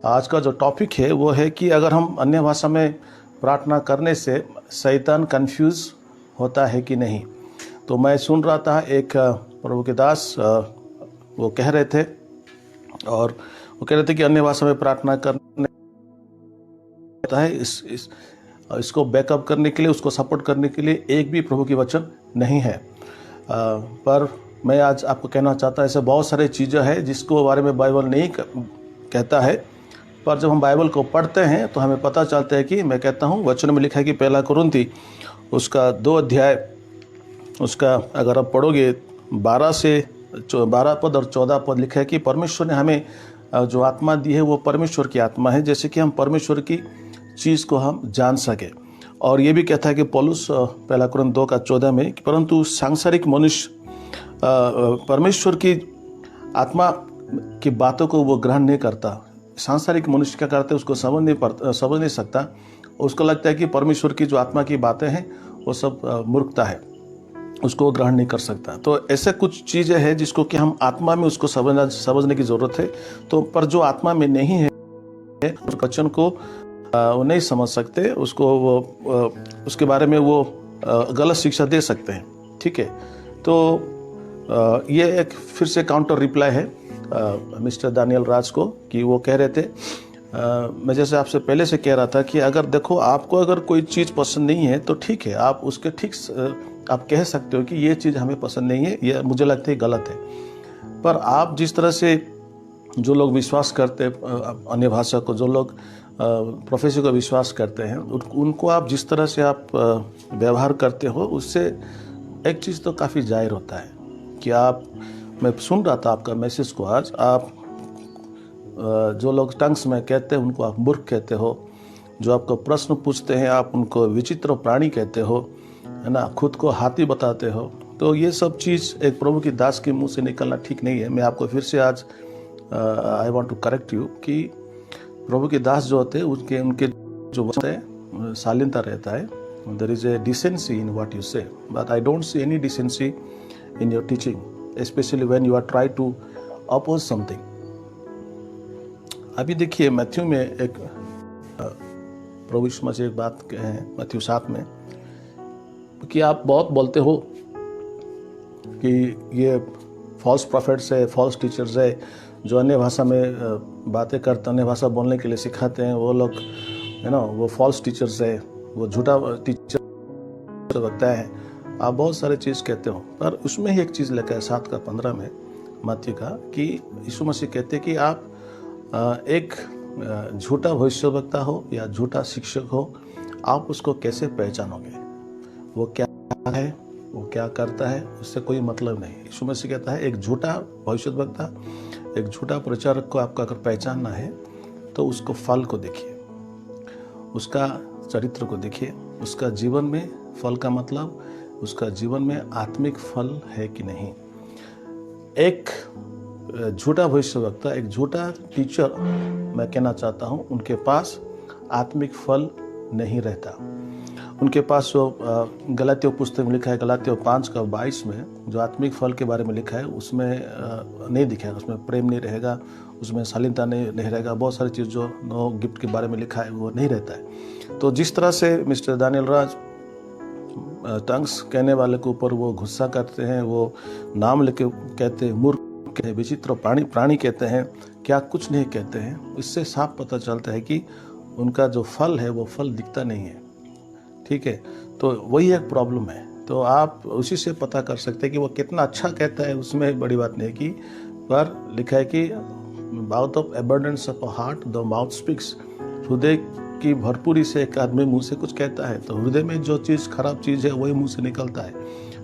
आज का जो टॉपिक है वो है कि अगर हम अन्य भाषा में प्रार्थना करने से शैतान कंफ्यूज होता है कि नहीं। तो मैं सुन रहा था एक प्रभु के दास वो कह रहे थे और वो कह रहे थे कि अन्य भाषा में प्रार्थना करने होता है इसको बैकअप करने के लिए, उसको सपोर्ट करने के लिए एक भी प्रभु की वचन नहीं है। पर मैं आज आपको कहना चाहता हूँ ऐसे बहुत सारे चीज़ें हैं जिसको बारे में बाइबल नहीं कहता है, पर जब हम बाइबल को पढ़ते हैं तो हमें पता चलता है कि मैं कहता हूँ वचन में लिखा है कि पहला कुरिन्थी उसका 2 अध्याय उसका अगर आप पढ़ोगे 12 पद और 14 पद लिखा है कि परमेश्वर ने हमें जो आत्मा दी है वो परमेश्वर की आत्मा है, जैसे कि हम परमेश्वर की चीज़ को हम जान सके। और ये भी कहता है कि पौलुस पहला कुरिन्थ 2:14 में कि परंतु सांसारिक मनुष्य परमेश्वर की आत्मा की बातों को वो ग्रहण नहीं करता। सांसारिक मनुष्य क्या करते हैं, उसको समझ नहीं सकता। उसको लगता है कि परमेश्वर की जो आत्मा की बातें हैं वो सब मूर्खता है, उसको ग्रहण नहीं कर सकता। तो ऐसे कुछ चीज़ें हैं जिसको कि हम आत्मा में उसको समझने की ज़रूरत है। तो पर जो आत्मा में नहीं है उस वचन को वो नहीं समझ सकते, उसको वो उसके बारे में वो गलत शिक्षा दे सकते हैं। ठीक है, तो ये एक फिर से काउंटर रिप्लाई है मिस्टर दानियल राज को कि वो कह रहे थे मैं जैसे आपसे पहले से कह रहा था कि अगर देखो आपको अगर कोई चीज़ पसंद नहीं है तो ठीक है, आप उसके आप कह सकते हो कि ये चीज़ हमें पसंद नहीं है, ये मुझे लगता है गलत है। पर आप जिस तरह से जो लोग विश्वास करते हैं अन्य भाषा को, जो लोग प्रोफेसी को विश्वास करते हैं, उनको आप जिस तरह से आप व्यवहार करते हो उससे एक चीज़ तो काफ़ी जाहिर होता है कि आप, मैं सुन रहा था आपका मैसेज को आज, आप जो लोग टंग्स में कहते हैं उनको आप मूर्ख कहते हो, जो आपको प्रश्न पूछते हैं आप उनको विचित्र प्राणी कहते हो, है ना, खुद को हाथी बताते हो। तो ये सब चीज़ एक प्रभु की दास के मुंह से निकलना ठीक नहीं है। मैं आपको फिर से आज I want to correct you कि प्रभु के दास जो होते हैं उनके जो वचन है शालीनता रहता है। There is a decency in what you say, but I don't see any decency in your teaching, specially when you are try to oppose something. अभी देखिए मैथ्यू में एक प्रभु यीशु मसीह एक बात है मैथ्यू 7 में कि आप बहुत बोलते हो कि ये फॉल्स प्रॉफिट्स है, फॉल्स टीचर्स है, जो अन्य भाषा में बातें करते, अन्य भाषा बोलने के लिए सिखाते हैं, वो लोग है ना, वो फॉल्स टीचर्स है, वो झूठा टीचर लगता है। आप बहुत सारे चीज़ कहते हो, पर उसमें ही एक चीज़ लिखा है 7:15 में मत्ती का कि यीशु मसीह कहते हैं कि आप एक झूठा भविष्यवक्ता हो या झूठा शिक्षक हो, आप उसको कैसे पहचानोगे? वो क्या है, वो क्या करता है, उससे कोई मतलब नहीं। यीशु मसीह कहता है एक झूठा भविष्यवक्ता, एक झूठा प्रचारक को आपको अगर पहचानना है तो उसको फल को देखिए, उसका चरित्र को देखिए, उसका जीवन में फल का मतलब उसका जीवन में आत्मिक फल है कि नहीं। एक झूठा भविष्यवक्ता, एक झूठा टीचर, मैं कहना चाहता हूँ उनके पास आत्मिक फल नहीं रहता। उनके पास जो गलातियों पुस्तक में लिखा है, गलातियों 5:22 में जो आत्मिक फल के बारे में लिखा है उसमें नहीं दिखेगा, उसमें प्रेम नहीं रहेगा, उसमें शालीनता नहीं रहेगा, बहुत सारी चीज़ जो नो गिफ्ट के बारे में लिखा है वो नहीं रहता है। तो जिस तरह से मिस्टर दानियल राज टंग्स कहने वाले के ऊपर वो गुस्सा करते हैं, वो नाम लेके कहते हैं मूर्ख कहते हैं, विचित्र प्राणी कहते हैं, क्या कुछ नहीं कहते हैं, इससे साफ पता चलता है कि उनका जो फल है वो फल दिखता नहीं है। ठीक है, तो वही एक प्रॉब्लम है। तो आप उसी से पता कर सकते हैं कि वो कितना अच्छा कहता है, उसमें बड़ी बात नहीं की, पर लिखा है कि mouth of abundance of heart the mouth speaks, हृदय की भरपूरी से एक आदमी मुंह से कुछ कहता है, तो हृदय में जो चीज़ खराब चीज़ है वही मुंह से निकलता है।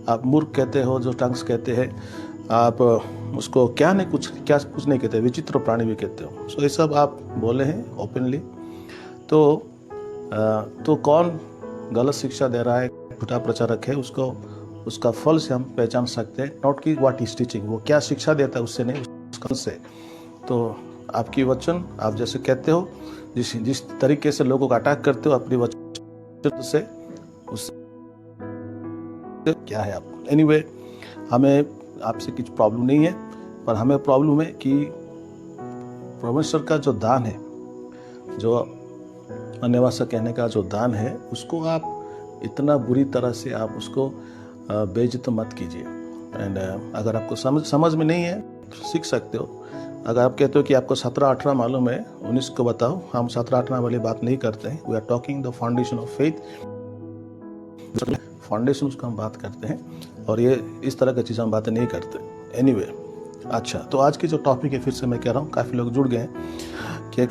आप मूर्ख कहते हो, जो टंग्स कहते हैं, आप उसको क्या कुछ नहीं कहते, विचित्र प्राणी भी कहते हो। सो ये सब आप बोले हैं ओपनली। तो कौन गलत शिक्षा दे रहा है, झूठा प्रचारक है, उसका फल से हम पहचान सकते हैं, नॉट कि व्हाट इज टीचिंग, वो क्या शिक्षा देता है उससे नहीं, उसका से। तो आपकी वचन, आप जैसे कहते हो, जिस तरीके से लोगों को अटैक करते हो अपनी वचन से, उससे क्या है आप। एनीवे, हमें आपसे कुछ प्रॉब्लम नहीं है, पर हमें प्रॉब्लम है कि परमेश्वर का जो दान है जो अन्य भाषा कहने का जो दान है उसको आप इतना बुरी तरह से आप उसको बेइज्जत मत कीजिए। एंड अगर आपको समझ में नहीं है तो सीख सकते हो। अगर आप कहते हो कि आपको 17-18 मालूम है, 19 को बताओ, हम 17-18 वाली बात नहीं करते हैं। We are talking the foundation of faith, foundation उसको हम बात करते हैं, और ये इस तरह की चीज़ हम बातें नहीं करते। एनीवे, अच्छा, तो आज की जो टॉपिक है, फिर से मैं कह रहा हूँ, काफ़ी लोग जुड़ गए हैं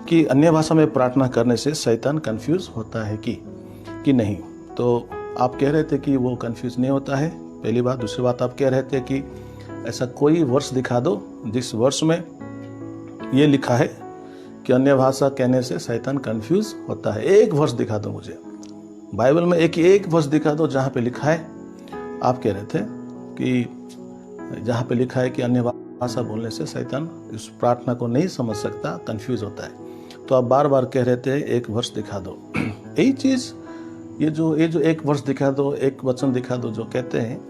कि अन्य भाषा में प्रार्थना करने से शैतान कंफ्यूज होता है कि नहीं। तो आप कह रहे थे कि वो कंफ्यूज नहीं होता है, पहली बात। दूसरी बात, आप कह रहे थे कि ऐसा कोई वर्ष दिखा दो जिस वर्ष में ये लिखा है कि अन्य भाषा कहने से शैतान कंफ्यूज होता है। एक वर्ष दिखा दो मुझे, बाइबल में एक वर्ष दिखा दो जहाँ पे लिखा है। आप कह रहे थे कि जहाँ पे लिखा है कि अन्य भाषा बोलने से शैतान इस प्रार्थना को नहीं समझ सकता, कंफ्यूज होता है। तो आप बार बार कह रहे थे एक वर्ष दिखा दो। यही चीज़, ये जो एक वर्ष दिखा दो, एक वचन दिखा दो जो कहते हैं,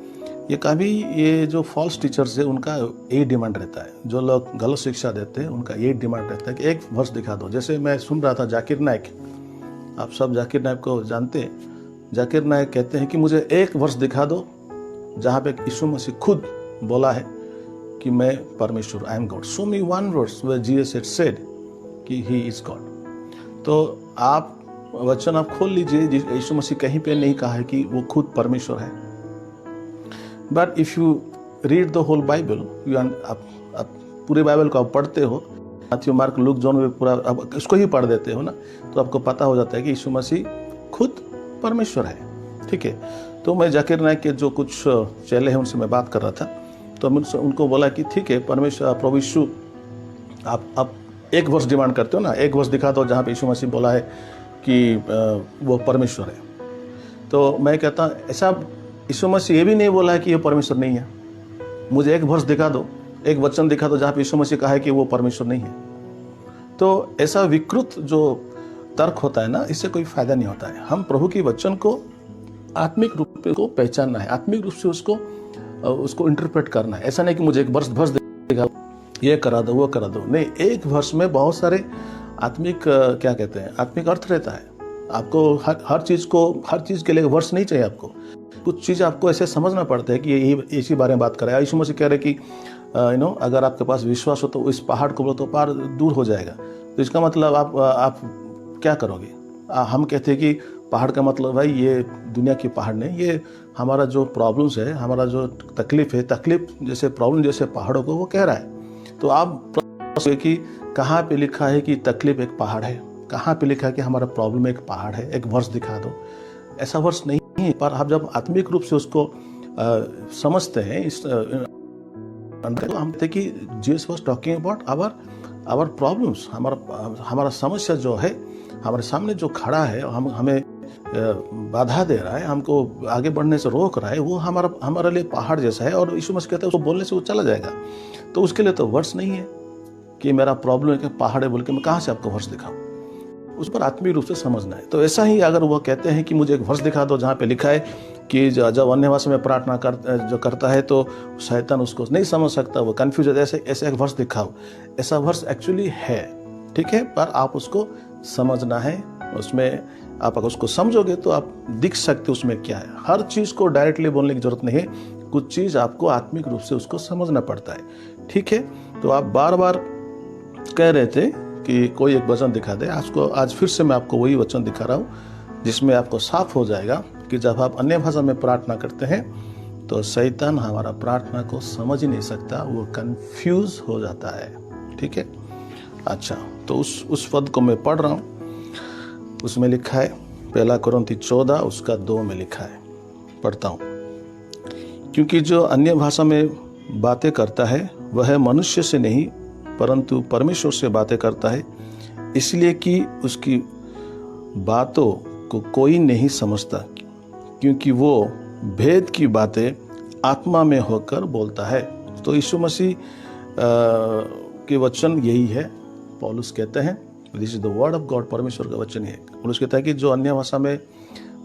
ये कभी ये जो फॉल्स टीचर्स है उनका यही डिमांड रहता है। जो लोग गलत शिक्षा देते हैं उनका यही डिमांड रहता है कि एक वर्ष दिखा दो। जैसे मैं सुन रहा था जाकिर नाइक, आप सब जाकिर नाइक को जानते हैं। जाकिर नाइक कहते हैं कि मुझे एक वर्ष दिखा दो जहाँ पे यीशु मसीह खुद बोला है कि मैं परमेश्वर, I am God. Show me one verse where Jesus said कि ही इज गॉड। तो आप वचन आप खोल लीजिए, यीशु मसीह कहीं पे नहीं कहा है कि वो खुद परमेश्वर है। But if you read the whole Bible, आप पूरे बाइबल को आप पढ़ते हो, मैथ्यू, मार्क, लूक, जॉन में पूरा अब इसको ही पढ़ देते हो ना, तो आपको पता हो जाता है कि यीशु मसीह खुद परमेश्वर है। ठीक है। तो मैं जाकिर नाइक के जो कुछ चेले हैं उनसे मैं बात कर रहा था, तो मैं उनको बोला कि ठीक है, परमेश्वर, प्रभु यीशु, आप एक वर्ष डिमांड करते हो ना, एक वर्ष दिखा दो जहाँ पे यीशु मसीह बोला है कि वो परमेश्वर है। तो मैं कहता, ऐसा यीशु मसीह ये भी नहीं बोला है कि ये परमेश्वर नहीं है। मुझे एक वर्ष दिखा दो, एक वचन दिखा दो जहाँ पे यीशु मसीह कहा है कि वो परमेश्वर नहीं है। तो ऐसा विकृत जो तर्क होता है ना, इससे कोई फायदा नहीं होता है। हम प्रभु की वचन को आत्मिक रूप को पहचानना है, आत्मिक रूप से उसको इंटरप्रेट करना है। ऐसा नहीं कि मुझे एक वर्ष दिखा, ये करा दो, वो करा दो। नहीं, एक वर्ष में बहुत सारे आत्मिक क्या कहते हैं, आत्मिक अर्थ रहता है। आपको हर चीज़ के लिए वर्ष नहीं चाहिए। आपको कुछ चीज़ आपको ऐसे समझना पड़ता है कि ये इसी बारे में बात कर रहा है। यीशु मसीह कह रहे कि अगर आपके पास विश्वास हो तो इस पहाड़ को बोलो तो पहाड़ दूर हो जाएगा। तो इसका मतलब आप क्या करोगे? हम कहते हैं कि पहाड़ का मतलब भाई ये दुनिया की पहाड़ नहीं, ये हमारा जो प्रॉब्लम्स है, हमारा जो तकलीफ है, तकलीफ जैसे प्रॉब्लम जैसे पहाड़ों को वो कह रहा है। तो आप कि कहाँ पे लिखा है कि तकलीफ एक पहाड़ है, कहाँ पे लिखा है कि हमारा प्रॉब्लम एक पहाड़ है, एक वर्ष दिखा दो। ऐसा वर्ष नहीं है। पर आप जब आत्मिक रूप से उसको समझते हैं, तो हम थे कि Jesus was talking about our problems, हमारा समस्या जो है, हमारे सामने जो खड़ा है, हमें बाधा दे रहा है, हमको आगे बढ़ने से रोक रहा है, वो हमारे लिए पहाड़ जैसा है। और यीशु मसीह कहते हैं उसको बोलने से वो चला जाएगा। तो उसके लिए तो वर्ष नहीं है कि मेरा प्रॉब्लम है कि पहाड़ है बोल के मैं कहाँ से आपको वर्ष दिखाऊं। उस पर आत्मिक रूप से समझना है। तो ऐसा ही अगर वो कहते हैं कि मुझे एक वर्ष दिखा दो जहाँ पे लिखा है कि जब अन्य भाषा में प्रार्थना करता है तो शैतान उसको नहीं समझ सकता, वो कन्फ्यूज है, ऐसे एक वर्ष दिखाओ। ऐसा वर्ष एक्चुअली है, ठीक है, पर आप उसको समझना है। उसमें आप अगर उसको समझोगे तो आप दिख सकते उसमें क्या है। हर चीज़ को डायरेक्टली बोलने की जरूरत नहीं है, कुछ चीज़ आपको आत्मिक रूप से उसको समझना पड़ता है। ठीक है। तो आप बार बार कह रहे थे कि कोई एक वचन दिखा दे। आज फिर से मैं आपको वही वचन दिखा रहा हूँ जिसमें आपको साफ हो जाएगा कि जब आप अन्य भाषा में प्रार्थना करते हैं तो शैतान हमारा प्रार्थना को समझ ही नहीं सकता, वो कंफ्यूज हो जाता है। ठीक है। अच्छा, तो उस पद को मैं पढ़ रहा हूँ। उसमें लिखा है 1 कुरिन्थी 14 उसका 2 में लिखा है, पढ़ता हूँ। क्योंकि जो अन्य भाषा में बातें करता है वह मनुष्य से नहीं परंतु परमेश्वर से बातें करता है, इसलिए कि उसकी बातों को कोई नहीं समझता, क्योंकि वो भेद की बातें आत्मा में होकर बोलता है। तो यीशु मसीह के वचन यही है। पौलुस कहते हैं this is the word of God, परमेश्वर का वचन है। पौलुस कहता है कि जो अन्य भाषा में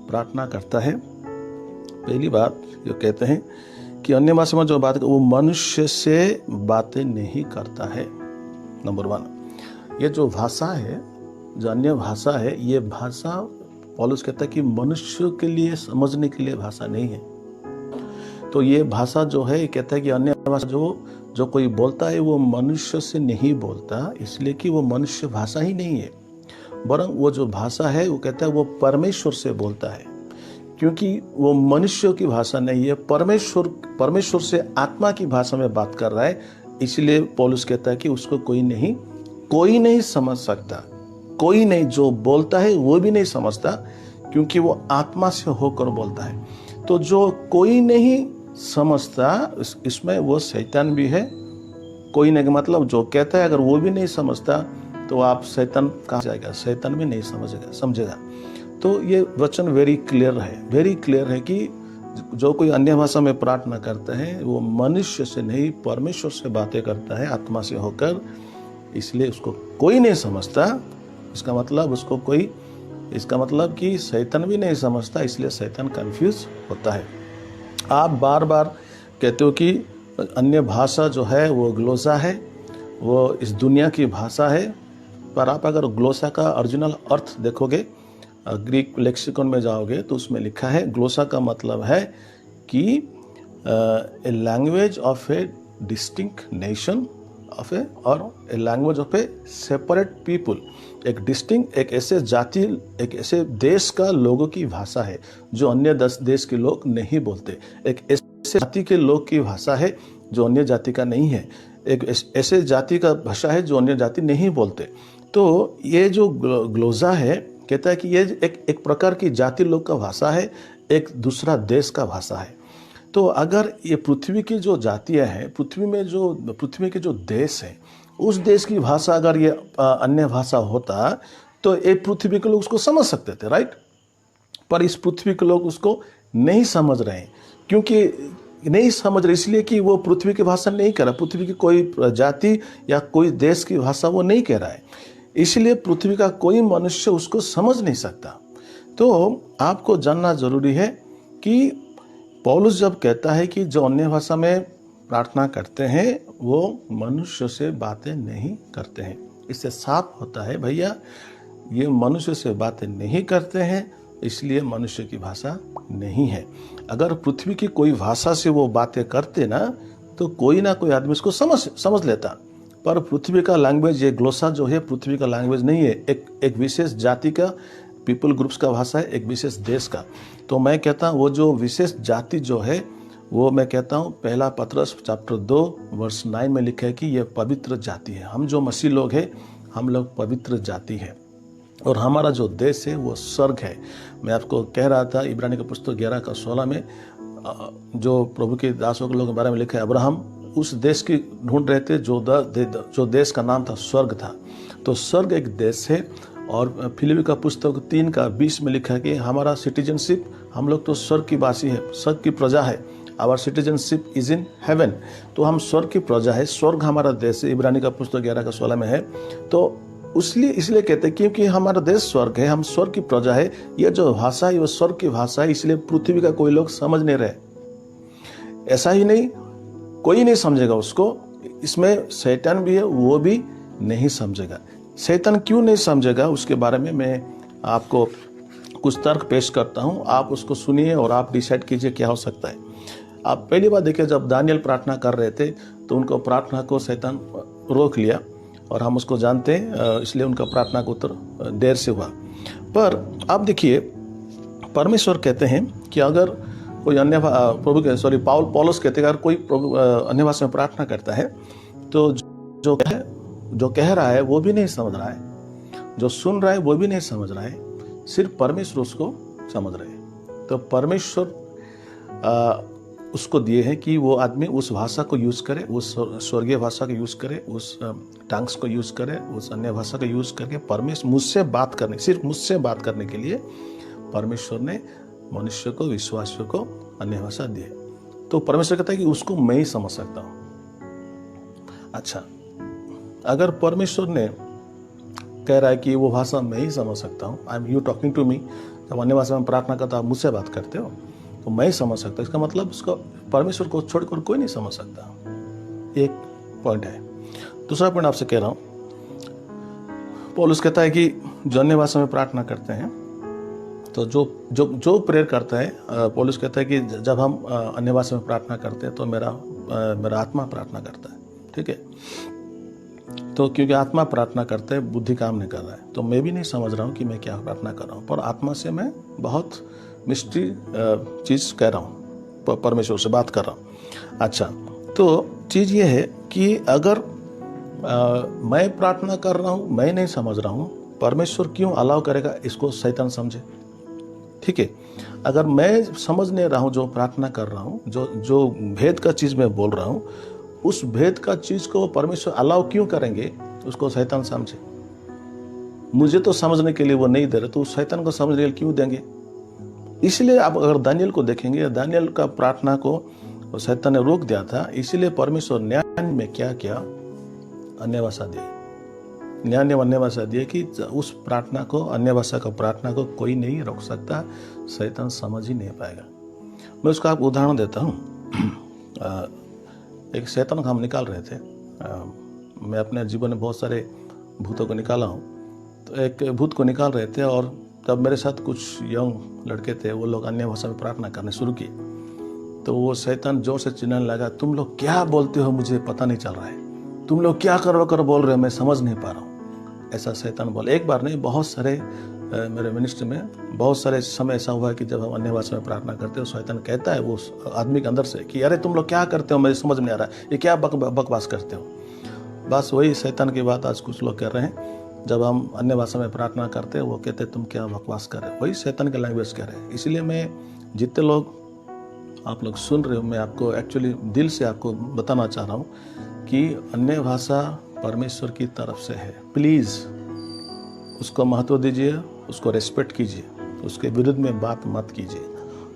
प्रार्थना करता है, पहली बात जो कहते हैं कि अन्य भाषा में जो बात वो मनुष्य से बातें नहीं करता है। नंबर 1, ये जो भाषा है जो अन्य भाषा है, ये भाषा पौलुस कहता है कि मनुष्य के लिए समझने के लिए भाषा नहीं है। तो ये भाषा जो है, कहता है कि अन्य भाषा जो कोई बोलता है वो मनुष्य से नहीं बोलता, इसलिए कि वो मनुष्य भाषा ही नहीं है, वरन वो जो भाषा है वो कहता है वो परमेश्वर से बोलता है, क्योंकि वो मनुष्य की भाषा नहीं है, परमेश्वर से आत्मा की भाषा में बात कर रहा है। इसलिए पौलुस कहता है कि उसको कोई नहीं समझ सकता, कोई नहीं, जो बोलता है वो भी नहीं समझता, क्योंकि वो आत्मा से होकर बोलता है। तो जो कोई नहीं समझता, इसमें वो शैतान भी है। कोई नहीं का मतलब जो कहता है, अगर वो भी नहीं समझता तो आप शैतान कहाँ जाएगा, शैतान भी नहीं समझेगा। तो ये वचन वेरी क्लियर है कि जो कोई अन्य भाषा में प्रार्थना करता है वो मनुष्य से नहीं, परमेश्वर से बातें करता है आत्मा से होकर, इसलिए उसको कोई नहीं समझता। इसका मतलब कि शैतान भी नहीं समझता, इसलिए शैतान कंफ्यूज होता है। आप बार बार कहते हो कि अन्य भाषा जो है वो ग्लोसा है, वो इस दुनिया की भाषा है, पर आप अगर ग्लोसा का ओरिजिनल अर्थ देखोगे, ग्रीक लेक्सिकन में जाओगे तो उसमें लिखा है, ग्लोसा का मतलब है कि a language of a distinct nation और a language of a separate people. एक डिस्टिंक्ट, एक ऐसे जाति, एक ऐसे देश का लोगों की भाषा है जो अन्य देश के लोग नहीं बोलते। एक ऐसे जाति के लोग की भाषा है जो अन्य जाति का नहीं है। एक ऐसे जाति का भाषा है जो अन्य जाति नहीं बोलते। तो ये जो ग्लोसा है, कहता है कि ये एक प्रकार की जाति लोग का भाषा है, एक दूसरा देश का भाषा है। तो अगर ये पृथ्वी की जो जातियां हैं, पृथ्वी के जो देश हैं, उस देश की भाषा अगर ये अन्य भाषा होता तो ये पृथ्वी के लोग उसको समझ सकते थे, राइट। पर इस पृथ्वी के लोग उसको नहीं समझ रहे हैं, क्योंकि नहीं समझ रहे इसलिए कि वो पृथ्वी की भाषा नहीं कह रहा, पृथ्वी की कोई जाति या कोई देश की भाषा वो नहीं कह रहा है, इसलिए पृथ्वी का कोई मनुष्य उसको समझ नहीं सकता। तो आपको जानना जरूरी है कि पौलुस जब कहता है कि जो अन्य भाषा में प्रार्थना करते हैं वो मनुष्य से बातें नहीं करते हैं, इससे साफ होता है भैया ये मनुष्य से बातें नहीं करते हैं, इसलिए मनुष्य की भाषा नहीं है। अगर पृथ्वी की कोई भाषा से वो बातें करते ना तो कोई ना कोई आदमी उसको समझ लेता, पर पृथ्वी का लैंग्वेज, ये ग्लोसा जो है पृथ्वी का लैंग्वेज नहीं है, एक विशेष जाति का, पीपल ग्रुप्स का भाषा है, एक विशेष देश का। तो मैं कहता हूँ वो जो विशेष जाति जो है वो मैं कहता हूँ पहला पत्रस चैप्टर 2 वर्स 9 में लिखा है कि ये पवित्र जाति है। हम जो मसीह लोग हैं हम लोग पवित्र जाति है और हमारा जो देश है वो स्वर्ग है। मैं आपको कह रहा था इब्रानी का पुस्तक 11:16 में जो प्रभु के दासों के लोगों के बारे में लिखा है, अब्राहम उस देश की ढूंढ रहे थे जो देश का नाम था स्वर्ग था। तो स्वर्ग एक देश है। और फिलिपी का पुस्तक 3:20 में लिखा है कि हमारा सिटीजनशिप, हम लोग तो स्वर्ग की वासी है, स्वर्ग की प्रजा है, our citizenship is in heaven. तो हम स्वर्ग की प्रजा है, स्वर्ग हमारा देश है, इब्रानी का पुस्तक 11:16 में है। तो इसलिए कहते हैं क्योंकि हमारा देश स्वर्ग है, हम स्वर्ग की प्रजा है, ये जो भाषा है वो स्वर्ग की भाषा है, इसलिए पृथ्वी का कोई लोग समझ नहीं रहे। ऐसा ही नहीं, कोई नहीं समझेगा उसको, इसमें शैतान भी है, वो भी नहीं समझेगा। शैतान क्यों नहीं समझेगा उसके बारे में मैं आपको कुछ तर्क पेश करता हूं, आप उसको सुनिए और आप डिसाइड कीजिए क्या हो सकता है। आप पहली बार देखिए, जब दानियल प्रार्थना कर रहे थे तो उनको प्रार्थना को शैतान रोक लिया और हम उसको जानते हैं, इसलिए उनका प्रार्थना का उत्तर देर से हुआ। पर आप देखिए परमेश्वर कहते हैं कि अगर कोई अन्य पौलुस कहते हैं अगर कोई अन्य भाषा में प्रार्थना करता है तो जो कह रहा है वो भी नहीं समझ रहा है, जो सुन रहा है वो भी नहीं समझ रहा है, सिर्फ परमेश्वर उसको समझ रहे हैं। तो परमेश्वर उसको दिए हैं कि वो आदमी उस भाषा को यूज करे, उस स्वर्गीय भाषा को यूज करे, उस टंग्स को यूज करे, उस अन्य भाषा को यूज करके परमेश्वर मुझसे बात करने, सिर्फ मुझसे बात करने के लिए परमेश्वर ने मनुष्य को, विश्वासियों को अन्य भाषा दी है। तो परमेश्वर कहता है कि उसको मैं ही समझ सकता हूं। अच्छा, अगर परमेश्वर ने कह रहा है कि वो भाषा मैं ही समझ सकता हूँ, I am you talking to me, जब अन्य भाषा में प्रार्थना करता आप मुझसे बात करते हो तो मैं ही समझ सकता, इसका मतलब उसको परमेश्वर को छोड़कर कोई नहीं समझ सकता। एक पॉइंट है। दूसरा पॉइंट आपसे कह रहा हूँ, पौलुस कहता है कि जो अन्य भाषा में प्रार्थना करते हैं, तो जो जो जो प्रेयर करता है, पौलुस कहता है कि जब हम अन्य भाषा में प्रार्थना करते हैं तो मेरा आत्मा प्रार्थना करता है। ठीक है, तो क्योंकि आत्मा प्रार्थना करते हैं, बुद्धि काम नहीं कर रहा है, तो मैं भी नहीं समझ रहा हूँ कि मैं क्या प्रार्थना कर रहा हूँ, पर आत्मा से मैं बहुत मिस्ट्री चीज़ कह रहा हूँ, परमेश्वर से बात कर रहा हूँ। अच्छा, तो चीज़ ये है कि अगर मैं प्रार्थना कर रहा हूँ, मैं नहीं समझ रहा हूँ, परमेश्वर क्यों अलाउ करेगा इसको शैतान समझे। ठीक है, अगर मैं समझ नहीं रहा हूँ जो प्रार्थना कर रहा हूँ, जो भेद का चीज़ मैं बोल रहा हूँ, उस भेद का चीज़ को परमेश्वर अलाउ क्यों करेंगे, उसको शैतान समझे। मुझे तो समझने के लिए वो नहीं दे रहे, तो उस शैतान को समझने के लिए क्यों देंगे। इसलिए आप अगर दानियल को देखेंगे, दानियल का प्रार्थना को शैतान ने रोक दिया था, इसीलिए परमेश्वर न्याय में क्या किया, अन्य भाषा दी, न्याय ने अन्य भाषा दिए कि उस प्रार्थना को, अन्य भाषा का प्रार्थना को कोई नहीं रोक सकता, शैतान समझ ही नहीं पाएगा। मैं उसका आपको उदाहरण देता हूँ। एक शैतान को हम निकाल रहे थे, मैं अपने जीवन में बहुत सारे भूतों को निकाला हूँ, तो एक भूत को निकाल रहे थे, और तब मेरे साथ कुछ यंग लड़के थे, वो लोग अन्य भाषा में प्रार्थना करने शुरू किए। तो वो शैतान जोर से चिल्लाने लगा, तुम लोग क्या बोलते हो, मुझे पता नहीं चल रहा है, तुम लोग क्या कर बोल रहे हो, मैं समझ नहीं पा रहा हूँ। ऐसा शैतान बोले। एक बार नहीं, बहुत सारे मेरे मिनिस्ट्री में बहुत सारे समय ऐसा हुआ है कि जब हम अन्य भाषा में प्रार्थना करते हो, शैतान कहता है वो आदमी के अंदर से कि अरे तुम लोग क्या करते हो, मुझे समझ नहीं आ रहा है, ये क्या बकवास करते हो। बस वही शैतान की बात आज कुछ लोग कर रहे हैं। जब हम अन्य भाषा में प्रार्थना करते हैं, वो कहते हैं तुम क्या बकवास कर रहे हो, वही शैतान के लैंग्वेज कह रहे हैं। इसलिए मैं जितने लोग आप लोग सुन रहे हो, मैं आपको एक्चुअली दिल से आपको बताना चाह रहा हूँ कि अन्य भाषा परमेश्वर की तरफ से है। प्लीज़ उसको महत्व दीजिए, उसको रेस्पेक्ट कीजिए, उसके विरुद्ध में बात मत कीजिए।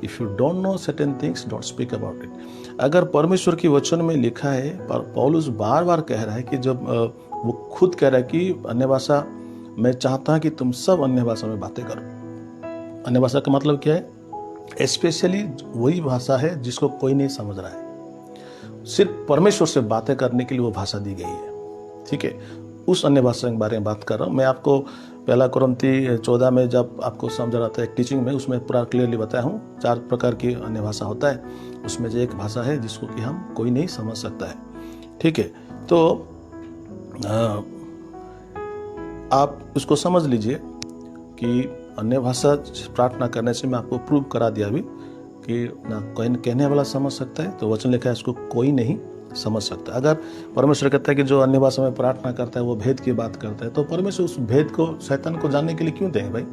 If you don't know certain things, don't speak about it. अगर परमेश्वर की वचन में लिखा है, पर पौलुस बार बार कह रहा है कि जब वो खुद कह रहा है कि अन्य भाषा, मैं चाहता हूँ कि तुम सब अन्य भाषा में बातें करो। अन्य भाषा का मतलब क्या है? स्पेशली वही भाषा है जिसको कोई नहीं समझ रहा है, सिर्फ परमेश्वर से बातें करने के लिए वो भाषा दी गई है। ठीक है, उस अन्य भाषा के बारे में बात कर रहा हूँ मैं। आपको पहला कुरिन्थी 14 में जब आपको समझा रहा था एक टीचिंग में, उसमें पूरा क्लियरली बताया हूँ 4 प्रकार की अन्य भाषा होता है। उसमें जो एक भाषा है जिसको कि हम कोई नहीं समझ सकता है। ठीक है, तो आप उसको समझ लीजिए कि अन्य भाषा प्रार्थना करने से मैं आपको प्रूव करा दिया अभी कि ना कोई कहने वाला समझ सकता है, तो वचन लिखा है इसको कोई नहीं समझ सकता। अगर परमेश्वर कहता है कि जो अन्य भाषा में प्रार्थना करता है वो भेद की बात करता है, तो परमेश्वर उस भेद को शैतान को जानने के लिए क्यों देंगे भाई?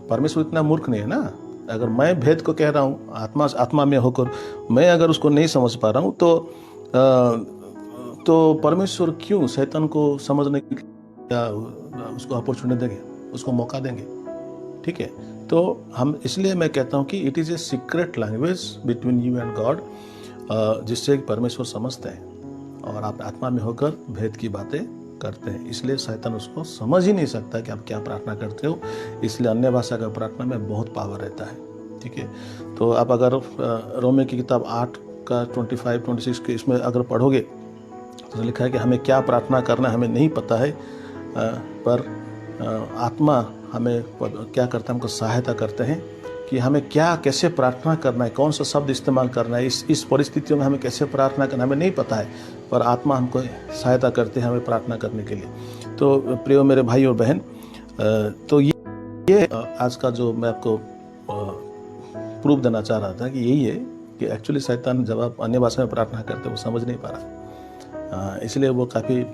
परमेश्वर इतना मूर्ख नहीं है ना। अगर मैं भेद को कह रहा हूँ आत्मा में होकर, मैं अगर उसको नहीं समझ पा रहा हूँ, तो परमेश्वर क्यों शैतान को समझने के उसको अपॉर्चुनिटी देंगे, उसको मौका देंगे। ठीक है, तो हम इसलिए मैं कहता हूँ कि it is a secret language between you and God, जिससे परमेश्वर समझते हैं और आप आत्मा में होकर भेद की बातें करते हैं। इसलिए शैतान उसको समझ ही नहीं सकता कि आप क्या प्रार्थना करते हो। इसलिए अन्य भाषा का प्रार्थना में बहुत पावर रहता है। ठीक है, तो आप अगर रोमियो की किताब 8 का 25-26 के इसमें अगर पढ़ोगे तो लिखा है कि हमें क्या प्रार्थना करना हमें नहीं पता है, पर आत्मा हमें क्या करता है, हमको सहायता करते हैं कि हमें क्या कैसे प्रार्थना करना है, कौन सा शब्द इस्तेमाल करना है, इस परिस्थितियों में हमें कैसे प्रार्थना करना हमें नहीं पता है, पर आत्मा हमको सहायता करते हैं हमें प्रार्थना करने के लिए। तो प्रिय मेरे भाई और बहन, तो ये आज का जो मैं आपको प्रूफ देना चाह रहा था कि यही है कि एक्चुअली शैतान जब आप अन्य भाषा में प्रार्थना करते वो समझ नहीं पा रहा, इसलिए वो काफ़ी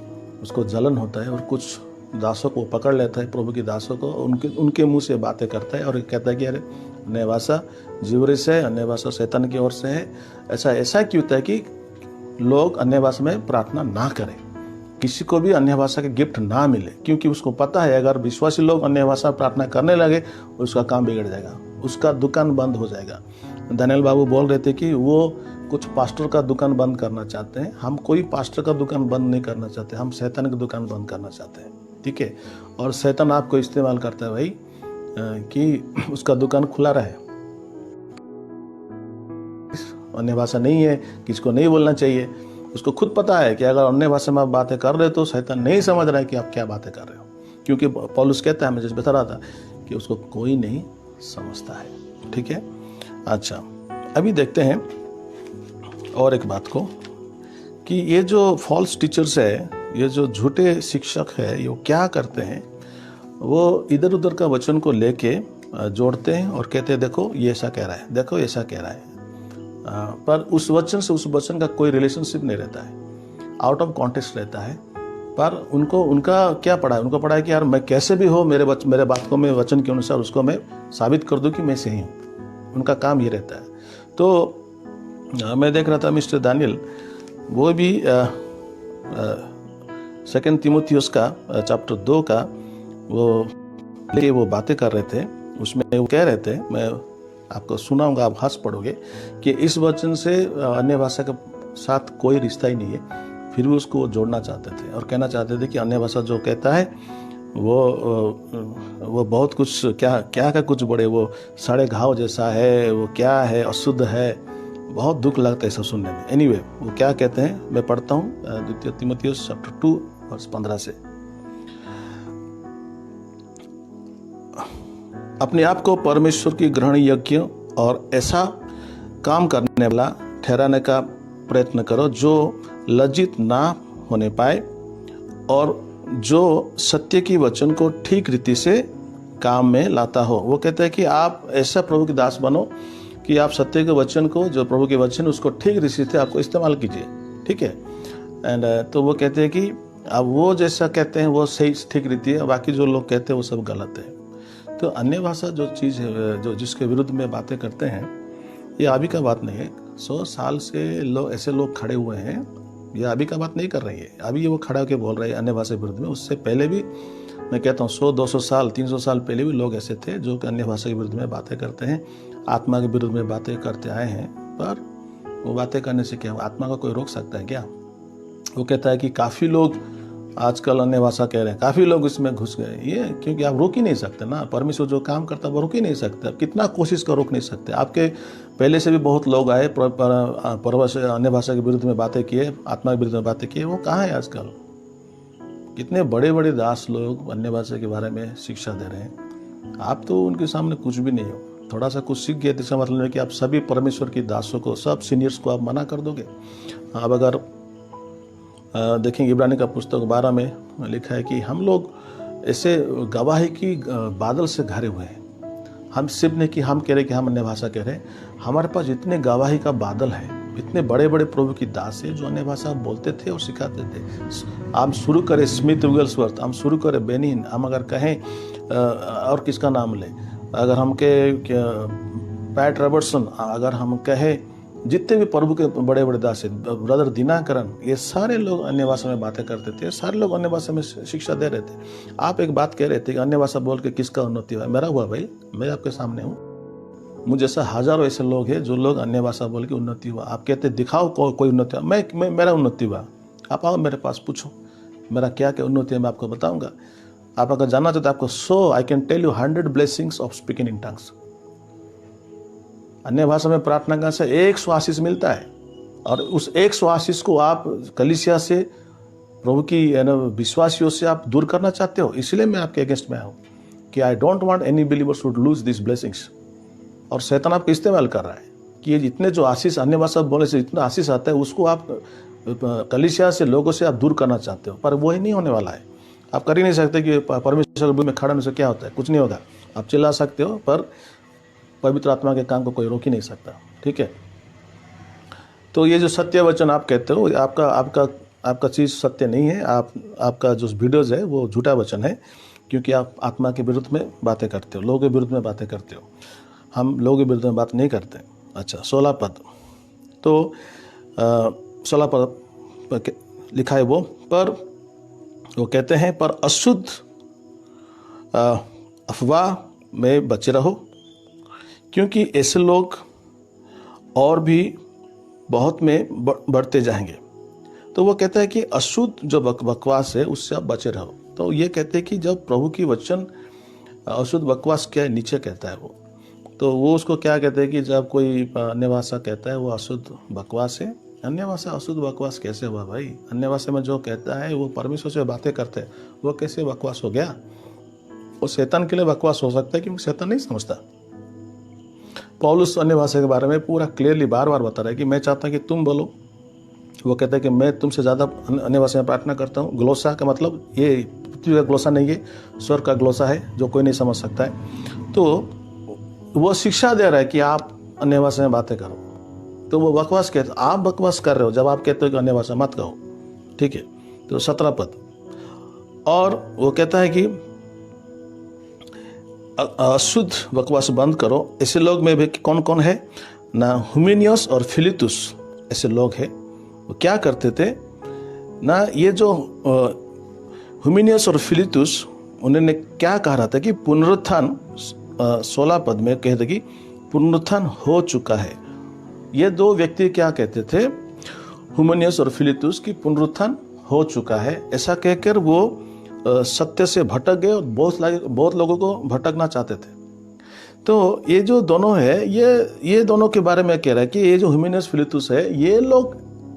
उसको जलन होता है और कुछ दासों को पकड़ लेता है, प्रभु के दासों को, उनके मुंह से बातें करता है और कहता है कि अरे अन्य भाषा जीवरे से है, अन्य भाषा शैतान की ओर से है। ऐसा क्यों होता है कि लोग अन्य भाषा में प्रार्थना ना करें, किसी को भी अन्य भाषा के गिफ्ट ना मिले, क्योंकि उसको पता है अगर विश्वासी लोग अन्य भाषा प्रार्थना करने लगे उसका काम बिगड़ जाएगा, उसका दुकान बंद हो जाएगा। दानियल बाबू बोल रहे थे कि वो कुछ पास्टर का दुकान बंद करना चाहते हैं। हम कोई पास्टर का दुकान बंद नहीं करना चाहते, हम शैतान की दुकान बंद करना चाहते हैं। ठीक है, और शैतान आपको इस्तेमाल करता है भाई कि उसका दुकान खुला रहे। अन्य भाषा नहीं है, किसको नहीं बोलना चाहिए, उसको खुद पता है कि अगर अन्य भाषा में आप बातें कर रहे हो तो शैतान नहीं समझ रहा है कि आप क्या बातें कर रहे हो। क्योंकि पौलुस कहता है, मैं जैसे बता रहा था कि उसको कोई नहीं समझता है। ठीक है, अच्छा अभी देखते हैं और एक बात को कि ये जो फॉल्स टीचर्स है, ये जो झूठे शिक्षक है, ये क्या करते हैं, वो इधर उधर का वचन को लेके जोड़ते हैं और कहते हैं देखो ये ऐसा कह रहा है, देखो ऐसा कह रहा है, पर उस वचन से उस वचन का कोई रिलेशनशिप नहीं रहता है, आउट ऑफ कॉन्टेक्स्ट रहता है। पर उनका क्या पड़ा है, उनको पड़ा है कि यार मैं कैसे भी हो मेरे बात को मैं वचन के अनुसार उसको मैं साबित कर दूं कि मैं सही हूँ। उनका काम ये रहता है। तो मैं देख रहा था मिस्टर दानियल, वो भी 2 तीमुथियुस का चैप्टर 2 का वो बातें कर रहे थे। उसमें वो कह रहे थे, मैं आपको सुनाऊंगा, आप हंस पड़ोगे कि इस वचन से अन्य भाषा के साथ कोई रिश्ता ही नहीं है, फिर भी उसको जोड़ना चाहते थे और कहना चाहते थे कि अन्य भाषा जो कहता है वो बहुत कुछ क्या का कुछ बड़े, वो सड़े घाव जैसा है, वो क्या है, अशुद्ध है। बहुत दुख लगता है सब सुनने में। एनीवे, वो क्या कहते हैं, मैं पढ़ता हूँ 2 तीमुथियुस चैप्टर 2 वर्स 15 से। अपने आप को परमेश्वर की ग्रहण योग्य और ऐसा काम करने वाला ठहराने का प्रयत्न करो जो लज्जित ना होने पाए और जो सत्य की वचन को ठीक रीति से काम में लाता हो। वो कहते हैं कि आप ऐसा प्रभु के दास बनो कि आप सत्य के वचन को, जो प्रभु के वचन, उसको ठीक रीति से आपको इस्तेमाल कीजिए। ठीक है, एंड तो वो कहते हैं कि अब वो जैसा कहते हैं वो सही ठीक रीति है, बाकी जो लोग कहते हैं वो सब गलत है। तो अन्य भाषा जो चीज़ है, जो जिसके विरुद्ध में बातें करते हैं, ये अभी का बात नहीं है। 100 साल से ऐसे लोग खड़े हुए हैं, ये अभी का बात नहीं कर रही है। अभी ये वो खड़ा होकर बोल रहे हैं अन्य भाषा के विरुद्ध में। उससे पहले भी मैं कहता हूँ 100-200 साल 300 साल पहले भी लोग ऐसे थे जो अन्य भाषा के विरुद्ध में बातें करते हैं, आत्मा के विरुद्ध में बातें करते आए हैं। पर वो बातें करने से क्या, आत्मा का कोई रोक सकता है क्या? वो कहता है कि काफ़ी लोग आजकल अन्य भाषा कह रहे हैं, काफ़ी लोग इसमें घुस गए। ये क्योंकि आप रोक ही नहीं सकते ना, परमेश्वर जो काम करता है वो रोक ही नहीं सकते। आप कितना कोशिश कर रोक नहीं सकते। आपके पहले से भी बहुत लोग आए अन्य भाषा के विरुद्ध में बातें किए, आत्मा के विरुद्ध में बातें किए, वो कहाँ है आजकल? कितने बड़े बड़े दास लोग अन्य भाषा के बारे में शिक्षा दे रहे हैं। आप तो उनके सामने कुछ भी नहीं हो। थोड़ा सा कुछ सीख गए तो इसका मतलब है कि आप सभी परमेश्वर की दासों को, सब सीनियर्स को आप मना कर दोगे। अब अगर देखेंगे इब्रानी का पुस्तक 12 में लिखा है कि हम लोग ऐसे गवाही की बादल से घरे हुए हैं। हम सिर्फ नहीं कि हम कह रहे कि हम अन्य भाषा कह रहे हैं, हमारे पास इतने गवाही का बादल है, इतने बड़े बड़े प्रभु की दास है जो अन्य भाषा बोलते थे और सिखाते थे। हम शुरू करें स्मिथ विगलस्वर्थ, हम शुरू करें बेनिन, हम अगर कहें और किसका नाम लें, अगर हम पैट रॉबर्टसन, अगर हम कहें जितने भी प्रभु के बड़े बड़े दास है, ब्रदर दिनाकरन, ये सारे लोग अन्य भाषा में बातें करते थे, सारे लोग अन्य भाषा में शिक्षा दे रहे थे। आप एक बात कह रहे थे कि अन्य भाषा बोल के किसका उन्नति हुआ? मेरा हुआ भाई, मैं आपके सामने हूँ। मुझे जैसा हजारों ऐसे लोग हैं जो लोग अन्य भाषा बोल के उन्नति हुआ। आप कहते दिखाओ कोई उन्नति हुआ, मैं मेरा उन्नति हुआ। आप आओ मेरे पास, पूछो मेरा क्या क्या उन्नति है, मैं आपको बताऊंगा। आप अगर जानना चाहते आपको I can tell you 100 blessings of speaking in tongues. अन्य भाषा में प्रार्थना करने से 100 आशीष मिलता है, और उस 100 आशीष को आप कलीसिया से, प्रभु की विश्वासियों से आप दूर करना चाहते हो। इसलिए मैं आपके अगेंस्ट में आया हूँ कि I don't want any believer should lose this blessings. और शैतान आपको इस्तेमाल कर रहा है कि ये जितने जो आशीष अन्य भाषा बोलने से जितना आशीष आता है, उसको आप कलीसिया से, लोगों से आप दूर करना चाहते हो। पर वो ही नहीं होने वाला है। आप कर ही नहीं सकते कि परमेश्वर में खड़ा होने से क्या होता है, कुछ नहीं होगा। आप चिल्ला सकते हो, पर पवित्र आत्मा के काम को कोई रोक ही नहीं सकता। ठीक है, तो ये जो सत्य वचन आप कहते हो, आपका चीज़ सत्य नहीं है। आपका जो वीडियोज़ है वो झूठा वचन है, क्योंकि आप आत्मा के विरुद्ध में बातें करते हो, लोगों के विरुद्ध में बातें करते हो। हम लोगों के विरुद्ध में बात नहीं करते। अच्छा, 16 पद, तो 16 पद लिखा है वो कहते हैं, पर अशुद्ध अफवाह में बचे रहो, क्योंकि ऐसे लोग और भी बहुत में बढ़ते जाएंगे। तो वो कहता है कि अशुद्ध जो बकवास है उससे आप बचे रहो। तो ये कहते हैं कि जब प्रभु की वचन अशुद्ध बकवास क्या है, नीचे कहता है वो, तो वो उसको क्या कहते हैं कि जब कोई अन्य भाषा कहता है वो अशुद्ध बकवास है, अन्य भाषा अशुद्ध बकवास कैसे हुआ भाई? अन्य भाषा में जो कहता है वो परमेश्वर से बातें करते हैं, वो कैसे बकवास हो गया? वो शैतान के लिए बकवास हो सकता है क्योंकि शैतान नहीं समझता। पौलुस अन्य भाषा के बारे में पूरा क्लियरली बार बार बता रहा है कि मैं चाहता हूं कि तुम बोलो। वो कहता है कि मैं तुमसे ज़्यादा अन्य भाषा में प्रार्थना करता हूँ। ग्लोसा का मतलब ये पृथ्वी का ग्लोसा नहीं है, स्वर्ग का ग्लोसा है जो कोई नहीं समझ सकता है। तो वो शिक्षा दे रहा है कि आप अन्य भाषा में बातें करो। तो वो बकवास कहते, आप बकवास कर रहे हो जब आप कहते हो कि अन्य भाषा मत कहो। ठीक है, तो 17 पद। और वो कहता है कि अशुद्ध बकवास बंद करो। ऐसे लोग में भी कौन कौन है ना? हुमिनियस और फिलितुस ऐसे लोग हैं। वो क्या करते थे ना, ये जो हुमिनियस और फिलितुस, उन्होंने क्या कहा रहा था कि पुनरुत्थान 16 पद में कहते कि पुनरुत्थान हो चुका है। ये दो व्यक्ति क्या कहते थे, हुमिनियस और फिलितुस, की पुनरुत्थान हो चुका है। ऐसा कहकर वो सत्य से भटक गए और बहुत लोगों को भटकना चाहते थे। तो ये जो दोनों है, ये दोनों के बारे में कह रहा है कि ये जो हुमिनियस फिलितुस है, ये लोग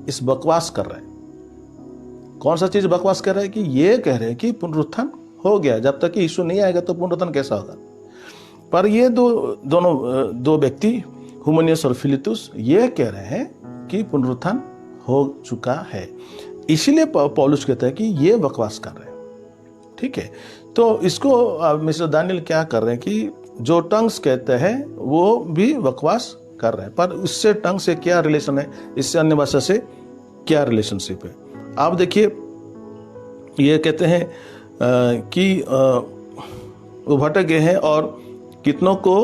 इस बकवास कर रहे हैं। कौन सा चीज बकवास कर रहा है कि ये कह रहे हैं कि पुनरुत्थान हो गया, जब तक कि यीशु नहीं आएगा तो पुनरुत्थान कैसा होगा। पर ये दो व्यक्ति, हुमिनियस और फिलितुस, ये कह रहे हैं कि पुनरुत्थान हो चुका है। इसीलिए पौलुस कहता है कि ये बकवास कर रहे हैं। ठीक है, तो इसको मिस्टर दानियल क्या कर रहे हैं कि जो टंग्स कहते हैं वो भी बकवास कर रहे हैं। पर उससे टंग से क्या रिलेशन है, इससे अन्य भाषा से क्या रिलेशनशिप है? आप देखिए, ये कहते हैं कि वो भटक गए हैं और कितनों को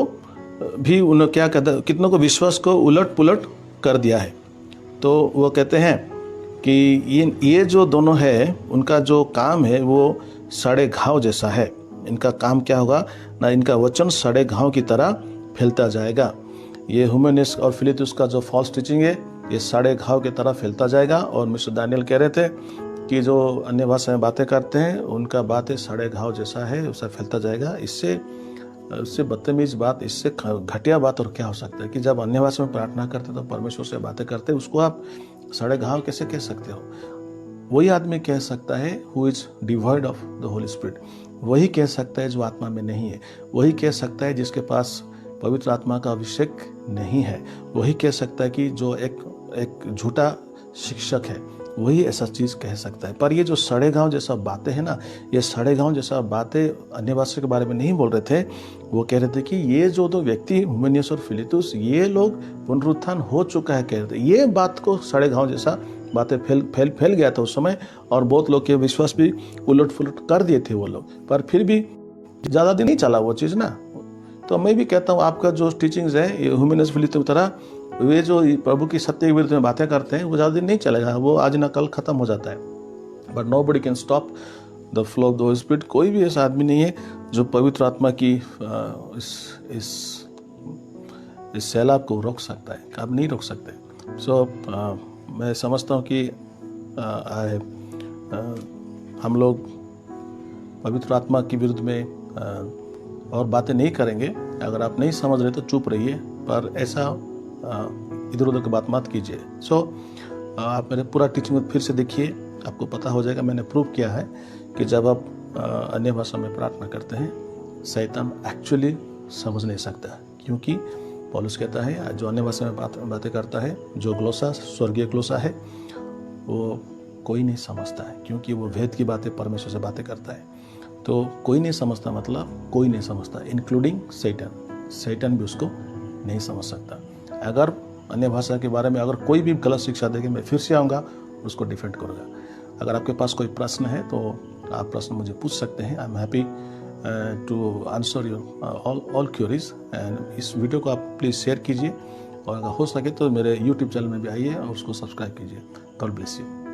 भी उन्होंने क्या कहता है, कितनों को विश्वास को उलट पुलट कर दिया है। तो वो कहते हैं कि ये जो दोनों है, उनका जो काम है वो सड़े घाव जैसा है। इनका काम क्या होगा ना, इनका वचन सड़े घाव की तरह फैलता जाएगा। ये हुमिनियस और फिलितुस का जो फॉल्स टीचिंग है, ये सड़े घाव की तरह फैलता जाएगा। और मिस्टर दानियल कह रहे थे कि जो अन्य भाषा में बातें करते हैं, उनका बातें सड़े घाव जैसा है, वैसा फैलता जाएगा। इससे बदतमीज बात, इससे घटिया बात और क्या हो सकता है कि जब अन्य भाषा में प्रार्थना करते तो परमेश्वर से बातें करते, उसको आप सड़े घाव कैसे कह सकते हो? वही आदमी कह सकता है who is devoid of the Holi spirit. वही कह सकता है जो आत्मा में नहीं है। वही कह सकता है जिसके पास पवित्र आत्मा का अभिषेक नहीं है। वही कह सकता है कि जो एक झूठा शिक्षक है, वही ऐसा चीज कह सकता है। पर ये जो सड़े गांव जैसा बातें है ना, ये सड़े गांव जैसा बातें अन्य भाषा के बारे में नहीं बोल रहे थे। वो कह रहे थे कि ये जो दो व्यक्ति, हुमिनियस और फिलितुस, ये लोग पुनरुत्थान हो चुका है कह रहे थे। ये बात को सड़े गांव जैसा बातें फैल गया था उस समय, और बहुत लोग के विश्वास भी उलट पुलट कर दिए थे वो लोग। पर फिर भी ज़्यादा दिन नहीं चला वो चीज़ ना। तो मैं भी कहता हूँ, आपका जो टीचिंग्स है, ये हुमिनियस फिलितुस की तरह, वे जो प्रभु की सत्य के विरुद्ध में बातें करते हैं, वो ज़्यादा दिन नहीं चलेगा, वो आज ना कल खत्म हो जाता है। But nobody can stop the flow of the Holi spirit. कोई भी ऐसा आदमी नहीं है जो पवित्र आत्मा की इस सैलाब को रोक सकता है। आप नहीं रोक सकते। सो मैं समझता हूँ कि हम लोग पवित्र आत्मा के विरुद्ध में और बातें नहीं करेंगे। अगर आप नहीं समझ रहे तो चुप रहिए, पर ऐसा इधर उधर की बात मत कीजिए। सो आप मेरे पूरा टीचिंग फिर से देखिए, आपको पता हो जाएगा। मैंने प्रूव किया है कि जब आप अन्य भाषा में प्रार्थना करते हैं, शैतान एक्चुअली समझ नहीं सकता, क्योंकि पौलुस कहता है जो अन्य भाषा में बातें करता है, जो ग्लोसा स्वर्गीय ग्लोसा है, वो कोई नहीं समझता है, क्योंकि वो वेद की बातें, परमेश्वर से बातें करता है। तो कोई नहीं समझता मतलब कोई नहीं समझता, इंक्लूडिंग सैटन भी उसको नहीं समझ सकता। अगर अन्य भाषा के बारे में अगर कोई भी गलत शिक्षा देगी, मैं फिर से आऊँगा, उसको डिफेंड करूँगा। अगर आपके पास कोई प्रश्न है तो आप प्रश्न मुझे पूछ सकते हैं। I am happy to answer your all queries. And इस वीडियो को आप प्लीज़ शेयर कीजिए, और अगर हो सके तो मेरे यूट्यूब चैनल में भी आइए और उसको सब्सक्राइब कीजिए। God bless you.